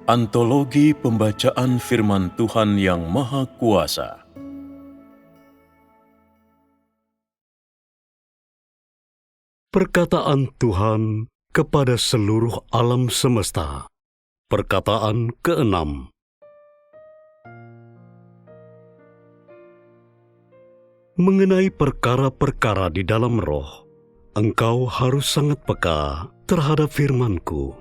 Antologi Pembacaan Firman Tuhan yang Maha Kuasa. Perkataan Tuhan kepada seluruh alam semesta. Perkataan ke-6. Mengenai perkara-perkara di dalam roh, engkau harus sangat peka terhadap firman-Ku.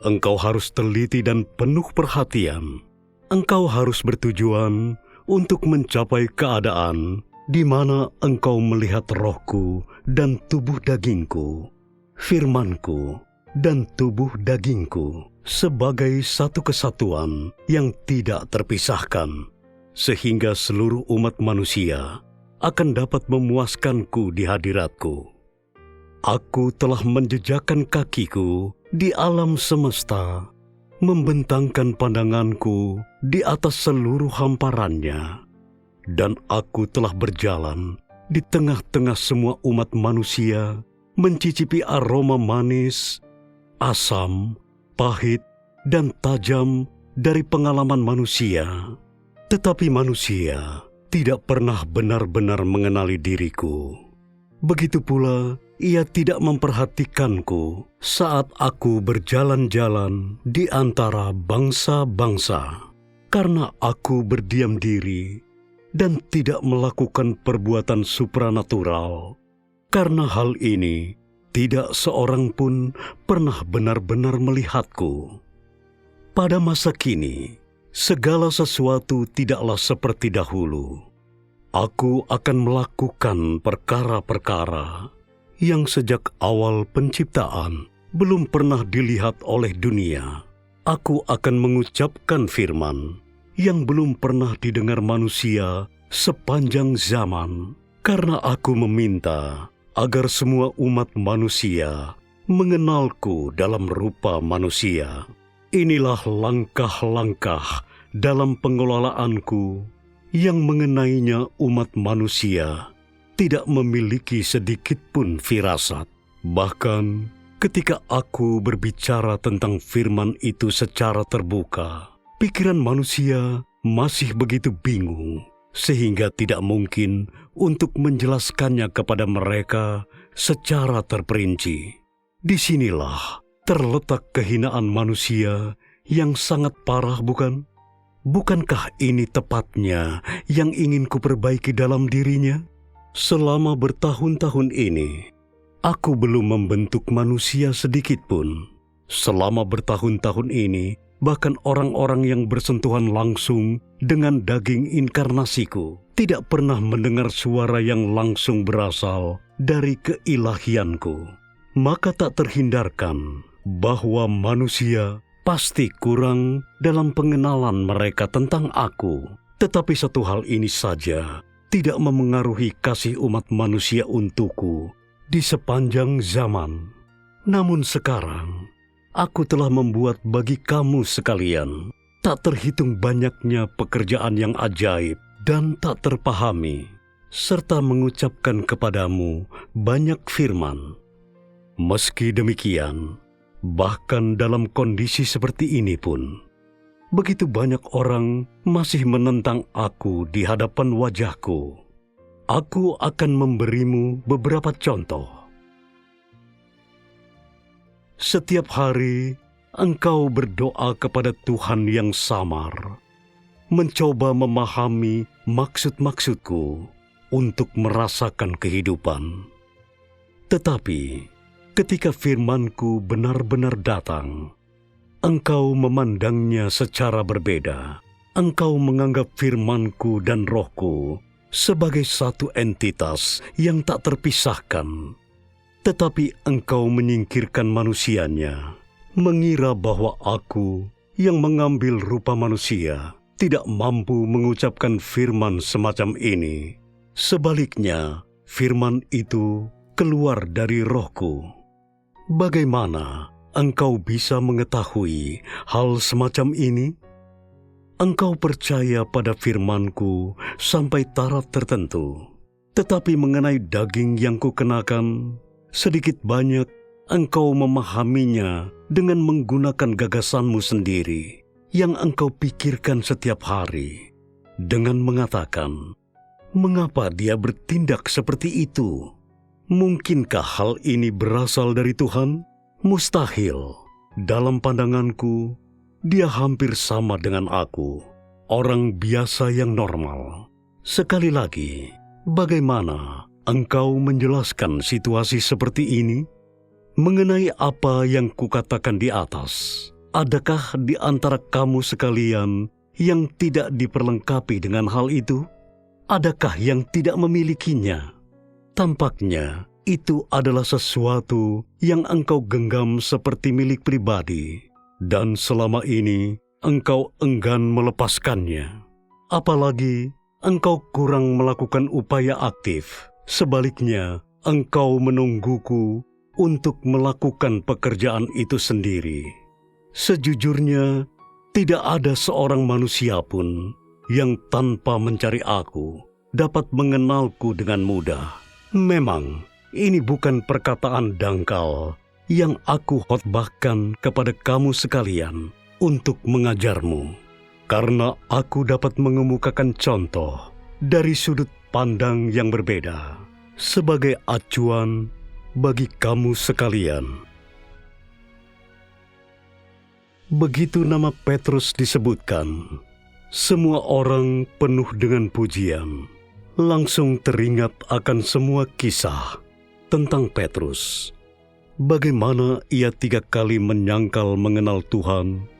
Engkau harus teliti dan penuh perhatian. Engkau harus bertujuan untuk mencapai keadaan di mana engkau melihat rohku dan tubuh dagingku, firmanku dan tubuh dagingku sebagai satu kesatuan yang tidak terpisahkan, sehingga seluruh umat manusia akan dapat memuaskanku di hadiratku. Aku telah menjejakkan kakiku di alam semesta, membentangkan pandanganku di atas seluruh hamparannya, dan aku telah berjalan di tengah-tengah semua umat manusia, mencicipi aroma manis, asam, pahit, dan tajam dari pengalaman manusia. Tetapi manusia tidak pernah benar-benar mengenali diriku. Begitu pula, ia tidak memperhatikanku saat aku berjalan-jalan di antara bangsa-bangsa, karena aku berdiam diri dan tidak melakukan perbuatan supranatural. Karena hal ini, tidak seorang pun pernah benar-benar melihatku. Pada masa kini, segala sesuatu tidaklah seperti dahulu. Aku akan melakukan perkara-perkara yang sejak awal penciptaan belum pernah dilihat oleh dunia. Aku akan mengucapkan firman yang belum pernah didengar manusia sepanjang zaman, karena aku meminta agar semua umat manusia mengenalku dalam rupa manusia. Inilah langkah-langkah dalam pengelolaanku yang mengenainya umat manusia tidak memiliki sedikit pun firasat. Bahkan ketika aku berbicara tentang firman itu secara terbuka, pikiran manusia masih begitu bingung, sehingga tidak mungkin untuk menjelaskannya kepada mereka secara terperinci. Disinilah terletak kehinaan manusia yang sangat parah, bukan? Bukankah ini tepatnya yang ingin kuperbaiki dalam dirinya? Selama bertahun-tahun ini, aku belum membentuk manusia sedikit pun. Selama bertahun-tahun ini, bahkan orang-orang yang bersentuhan langsung dengan daging inkarnasiku tidak pernah mendengar suara yang langsung berasal dari keilahianku. Maka tak terhindarkan bahwa manusia pasti kurang dalam pengenalan mereka tentang aku. Tetapi satu hal ini saja tidak memengaruhi kasih umat manusia untukku di sepanjang zaman. Namun sekarang, aku telah membuat bagi kamu sekalian tak terhitung banyaknya pekerjaan yang ajaib dan tak terpahami, serta mengucapkan kepadamu banyak firman. Meski demikian, bahkan dalam kondisi seperti ini pun, begitu banyak orang masih menentang aku di hadapan wajahku. Aku akan memberimu beberapa contoh. Setiap hari, engkau berdoa kepada Tuhan yang samar, mencoba memahami maksud-maksudku untuk merasakan kehidupan. Tetapi ketika firman-Ku benar-benar datang, engkau memandangnya secara berbeda. Engkau menganggap firman-Ku dan roh-Ku sebagai satu entitas yang tak terpisahkan. Tetapi engkau menyingkirkan manusianya, mengira bahwa aku yang mengambil rupa manusia tidak mampu mengucapkan firman semacam ini. Sebaliknya, firman itu keluar dari roh-Ku. Bagaimana engkau bisa mengetahui hal semacam ini? Engkau percaya pada firman-Ku sampai taraf tertentu, tetapi mengenai daging yang kukenakan, sedikit banyak engkau memahaminya dengan menggunakan gagasanmu sendiri yang engkau pikirkan setiap hari, dengan mengatakan, "Mengapa dia bertindak seperti itu?" Mungkinkah hal ini berasal dari Tuhan? Mustahil. Dalam pandanganku, dia hampir sama dengan aku, orang biasa yang normal. Sekali lagi, bagaimana engkau menjelaskan situasi seperti ini? Mengenai apa yang kukatakan di atas, adakah di antara kamu sekalian yang tidak diperlengkapi dengan hal itu? Adakah yang tidak memilikinya? Tampaknya itu adalah sesuatu yang engkau genggam seperti milik pribadi, dan selama ini engkau enggan melepaskannya. Apalagi engkau kurang melakukan upaya aktif. Sebaliknya, engkau menungguku untuk melakukan pekerjaan itu sendiri. Sejujurnya, tidak ada seorang manusia pun yang tanpa mencari aku dapat mengenalku dengan mudah. Memang, ini bukan perkataan dangkal yang aku khotbahkan kepada kamu sekalian untuk mengajarmu, karena aku dapat mengemukakan contoh dari sudut pandang yang berbeda sebagai acuan bagi kamu sekalian. Begitu nama Petrus disebutkan, semua orang penuh dengan pujian. Langsung teringat akan semua kisah tentang Petrus. Bagaimana ia 3 kali menyangkal mengenal Tuhan,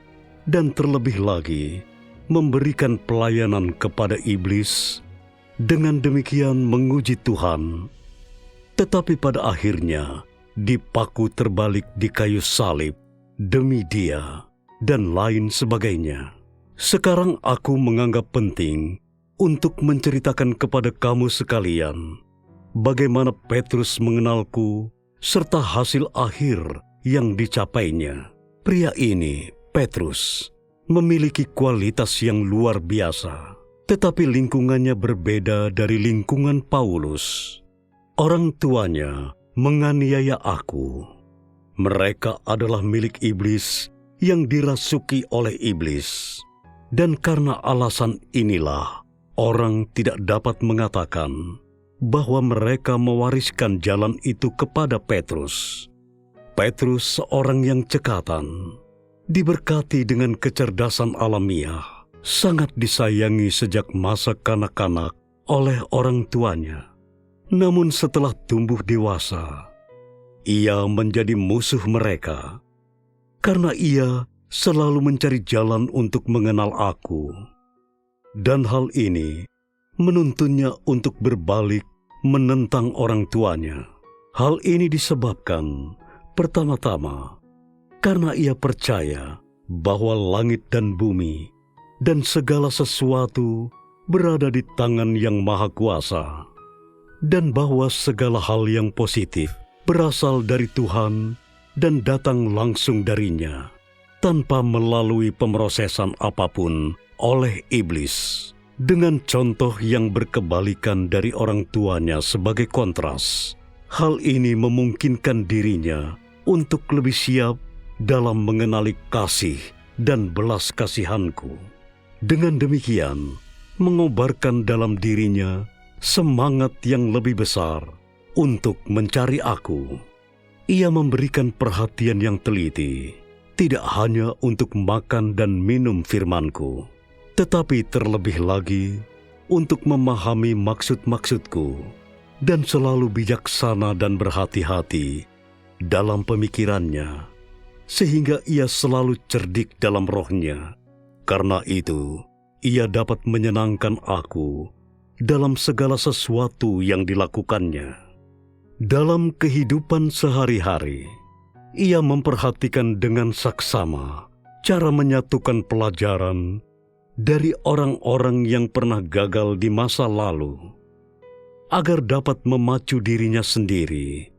dan terlebih lagi memberikan pelayanan kepada iblis, dengan demikian menguji Tuhan. Tetapi pada akhirnya dipaku terbalik di kayu salib demi dia, dan lain sebagainya. Sekarang aku menganggap penting untuk menceritakan kepada kamu sekalian bagaimana Petrus mengenalku serta hasil akhir yang dicapainya. Pria ini, Petrus, memiliki kualitas yang luar biasa, tetapi lingkungannya berbeda dari lingkungan Paulus. Orang tuanya menganiaya aku. Mereka adalah milik iblis yang dirasuki oleh iblis. Dan karena alasan inilah, orang tidak dapat mengatakan bahwa mereka mewariskan jalan itu kepada Petrus. Petrus seorang yang cekatan, diberkati dengan kecerdasan alamiah, sangat disayangi sejak masa kanak-kanak oleh orang tuanya. Namun setelah tumbuh dewasa, ia menjadi musuh mereka, karena ia selalu mencari jalan untuk mengenal aku. Dan hal ini menuntunnya untuk berbalik menentang orang tuanya. Hal ini disebabkan pertama-tama karena ia percaya bahwa langit dan bumi dan segala sesuatu berada di tangan Yang Maha Kuasa, dan bahwa segala hal yang positif berasal dari Tuhan dan datang langsung darinya, tanpa melalui pemrosesan apapun oleh iblis. Dengan contoh yang berkebalikan dari orang tuanya sebagai kontras, hal ini memungkinkan dirinya untuk lebih siap dalam mengenali kasih dan belas kasihanku. Dengan demikian, mengobarkan dalam dirinya semangat yang lebih besar untuk mencari aku. Ia memberikan perhatian yang teliti, tidak hanya untuk makan dan minum firman-Ku, tetapi terlebih lagi untuk memahami maksud-maksudku, dan selalu bijaksana dan berhati-hati dalam pemikirannya, sehingga ia selalu cerdik dalam rohnya. Karena itu, ia dapat menyenangkan aku dalam segala sesuatu yang dilakukannya. Dalam kehidupan sehari-hari, ia memperhatikan dengan saksama cara menyatukan pelajaran dari orang-orang yang pernah gagal di masa lalu, agar dapat memacu dirinya sendiri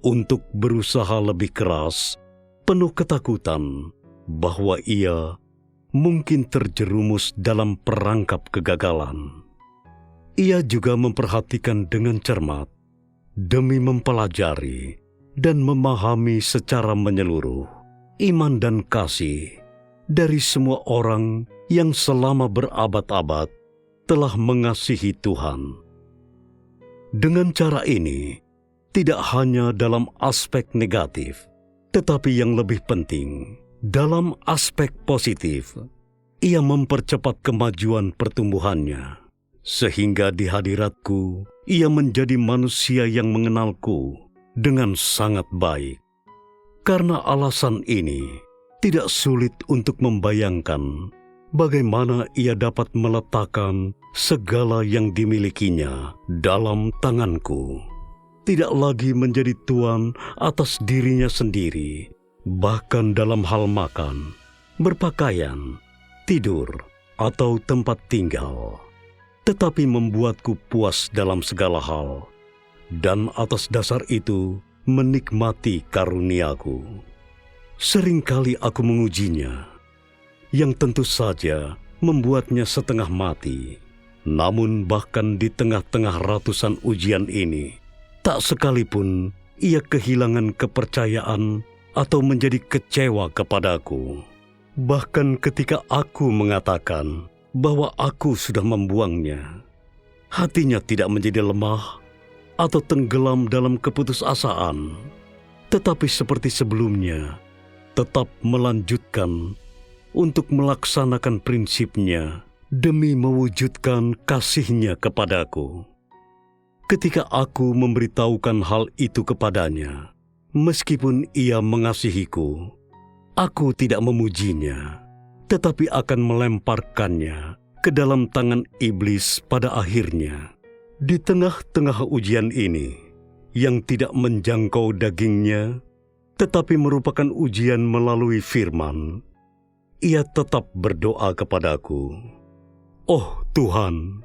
untuk berusaha lebih keras, penuh ketakutan bahwa ia mungkin terjerumus dalam perangkap kegagalan. Ia juga memperhatikan dengan cermat demi mempelajari dan memahami secara menyeluruh iman dan kasih dari semua orang yang selama berabad-abad telah mengasihi Tuhan. Dengan cara ini, tidak hanya dalam aspek negatif, tetapi yang lebih penting, dalam aspek positif, ia mempercepat kemajuan pertumbuhannya, sehingga di hadiratku ia menjadi manusia yang mengenalku dengan sangat baik. Karena alasan ini, tidak sulit untuk membayangkan bagaimana ia dapat meletakkan segala yang dimilikinya dalam tanganku. Tidak lagi menjadi tuan atas dirinya sendiri, bahkan dalam hal makan, berpakaian, tidur, atau tempat tinggal, tetapi membuatku puas dalam segala hal, dan atas dasar itu menikmati karunia-Ku. Seringkali aku mengujinya, yang tentu saja membuatnya setengah mati. Namun bahkan di tengah-tengah ratusan ujian ini, tak sekalipun ia kehilangan kepercayaan atau menjadi kecewa kepadaku. Bahkan ketika aku mengatakan bahwa aku sudah membuangnya, hatinya tidak menjadi lemah atau tenggelam dalam keputusasaan, tetapi seperti sebelumnya, tetap melanjutkan untuk melaksanakan prinsipnya demi mewujudkan kasih-Nya kepadaku. Ketika aku memberitahukan hal itu kepadanya, meskipun ia mengasihiku, aku tidak memujinya, tetapi akan melemparkannya ke dalam tangan iblis pada akhirnya. Di tengah-tengah ujian ini, yang tidak menjangkau dagingnya, tetapi merupakan ujian melalui firman, ia tetap berdoa kepadaku, "Oh Tuhan,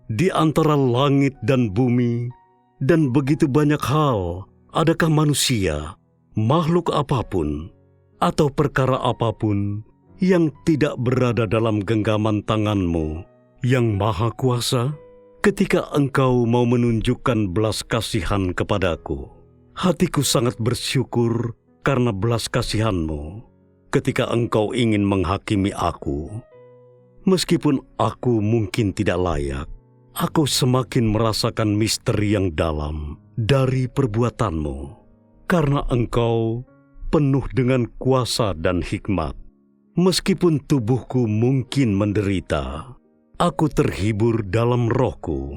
di antara langit dan bumi, dan begitu banyak hal, adakah manusia, makhluk apapun, atau perkara apapun yang tidak berada dalam genggaman tangan-Mu yang Maha Kuasa? Ketika Engkau mau menunjukkan belas kasihan kepadaku, hatiku sangat bersyukur karena belas kasihan-Mu. Ketika Engkau ingin menghakimi aku, meskipun aku mungkin tidak layak, aku semakin merasakan misteri yang dalam dari perbuatan-Mu, karena Engkau penuh dengan kuasa dan hikmat. Meskipun tubuhku mungkin menderita, aku terhibur dalam rohku.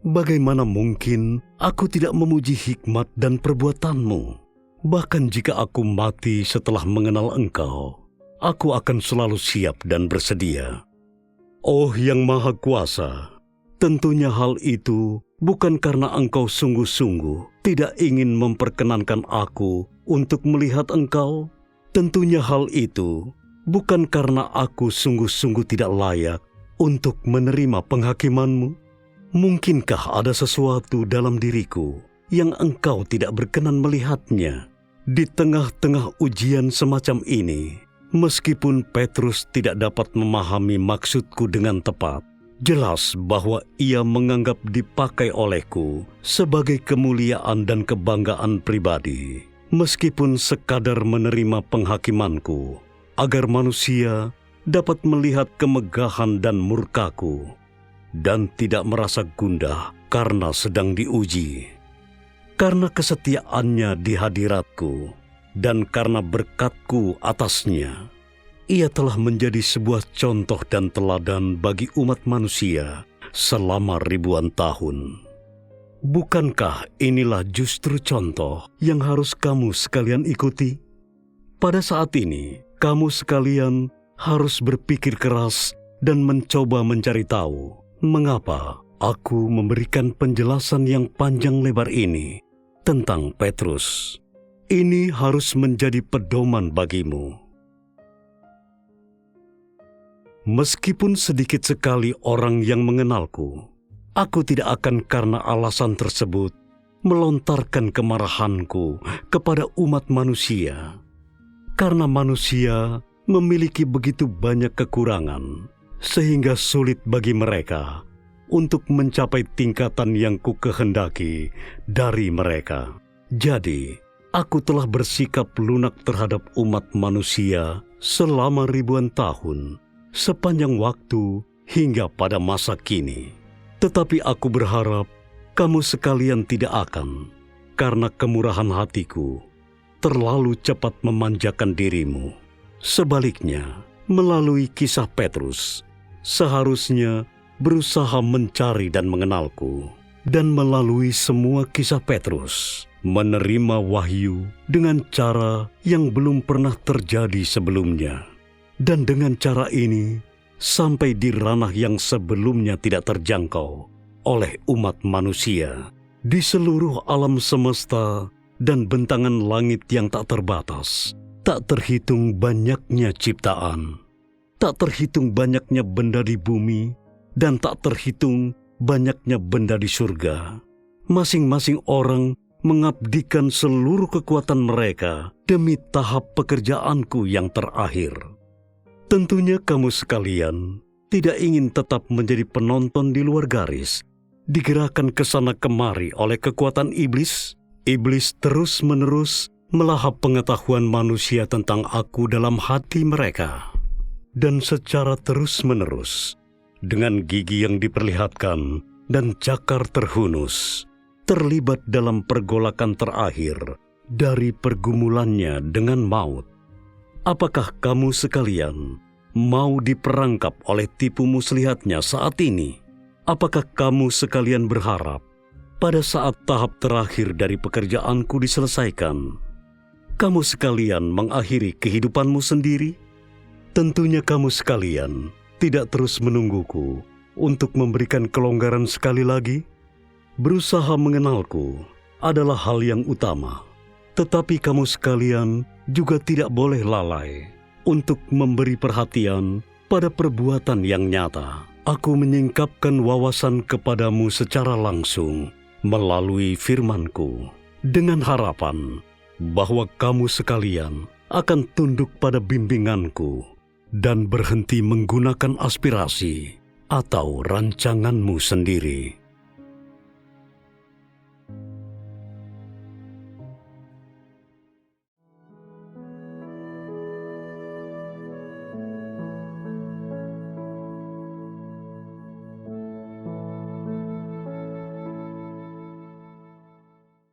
Bagaimana mungkin aku tidak memuji hikmat dan perbuatan-Mu? Bahkan jika aku mati setelah mengenal Engkau, aku akan selalu siap dan bersedia. Oh yang Maha Kuasa, tentunya hal itu bukan karena Engkau sungguh-sungguh tidak ingin memperkenankan aku untuk melihat Engkau. Tentunya hal itu bukan karena aku sungguh-sungguh tidak layak untuk menerima penghakiman-Mu. Mungkinkah ada sesuatu dalam diriku yang Engkau tidak berkenan melihatnya? Di tengah-tengah ujian semacam ini, meskipun Petrus tidak dapat memahami maksudku dengan tepat, jelas bahwa ia menganggap dipakai olehku sebagai kemuliaan dan kebanggaan pribadi, meskipun sekadar menerima penghakimanku, agar manusia dapat melihat kemegahan dan murkaku, dan tidak merasa gundah karena sedang diuji. Karena kesetiaannya di hadiratku, dan karena berkatku atasnya, ia telah menjadi sebuah contoh dan teladan bagi umat manusia selama ribuan tahun. Bukankah inilah justru contoh yang harus kamu sekalian ikuti? Pada saat ini, kamu sekalian harus berpikir keras dan mencoba mencari tahu mengapa aku memberikan penjelasan yang panjang lebar ini tentang Petrus. Ini harus menjadi pedoman bagimu. Meskipun sedikit sekali orang yang mengenalku, aku tidak akan karena alasan tersebut melontarkan kemarahanku kepada umat manusia. Karena manusia memiliki begitu banyak kekurangan, sehingga sulit bagi mereka untuk mencapai tingkatan yang kukehendaki dari mereka. Jadi, Aku telah bersikap lunak terhadap umat manusia selama ribuan tahun, sepanjang waktu hingga pada masa kini. Tetapi aku berharap kamu sekalian tidak akan, karena kemurahan hatiku, terlalu cepat memanjakan dirimu. Sebaliknya, melalui kisah Petrus, seharusnya berusaha mencari dan mengenalku, dan melalui semua kisah Petrus, menerima wahyu dengan cara yang belum pernah terjadi sebelumnya. Dan dengan cara ini, sampai di ranah yang sebelumnya tidak terjangkau oleh umat manusia, di seluruh alam semesta dan bentangan langit yang tak terbatas. Tak terhitung banyaknya ciptaan, tak terhitung banyaknya benda di bumi, dan tak terhitung banyaknya benda di surga. Masing-masing orang mengabdikan seluruh kekuatan mereka demi tahap pekerjaanku yang terakhir. Tentunya kamu sekalian tidak ingin tetap menjadi penonton di luar garis, digerakkan ke sana kemari oleh kekuatan iblis. Iblis terus-menerus melahap pengetahuan manusia tentang aku dalam hati mereka. Dan secara terus-menerus, dengan gigi yang diperlihatkan dan cakar terhunus, terlibat dalam pergolakan terakhir dari pergumulannya dengan maut. Apakah kamu sekalian mau diperangkap oleh tipu muslihatnya saat ini? Apakah kamu sekalian berharap pada saat tahap terakhir dari pekerjaanku diselesaikan, kamu sekalian mengakhiri kehidupanmu sendiri? Tentunya kamu sekalian tidak terus menungguku untuk memberikan kelonggaran sekali lagi. Berusaha mengenalku adalah hal yang utama, tetapi kamu sekalian juga tidak boleh lalai untuk memberi perhatian pada perbuatan yang nyata. Aku menyingkapkan wawasan kepadamu secara langsung melalui firman-Ku, dengan harapan bahwa kamu sekalian akan tunduk pada bimbingan-Ku dan berhenti menggunakan aspirasi atau rancanganmu sendiri.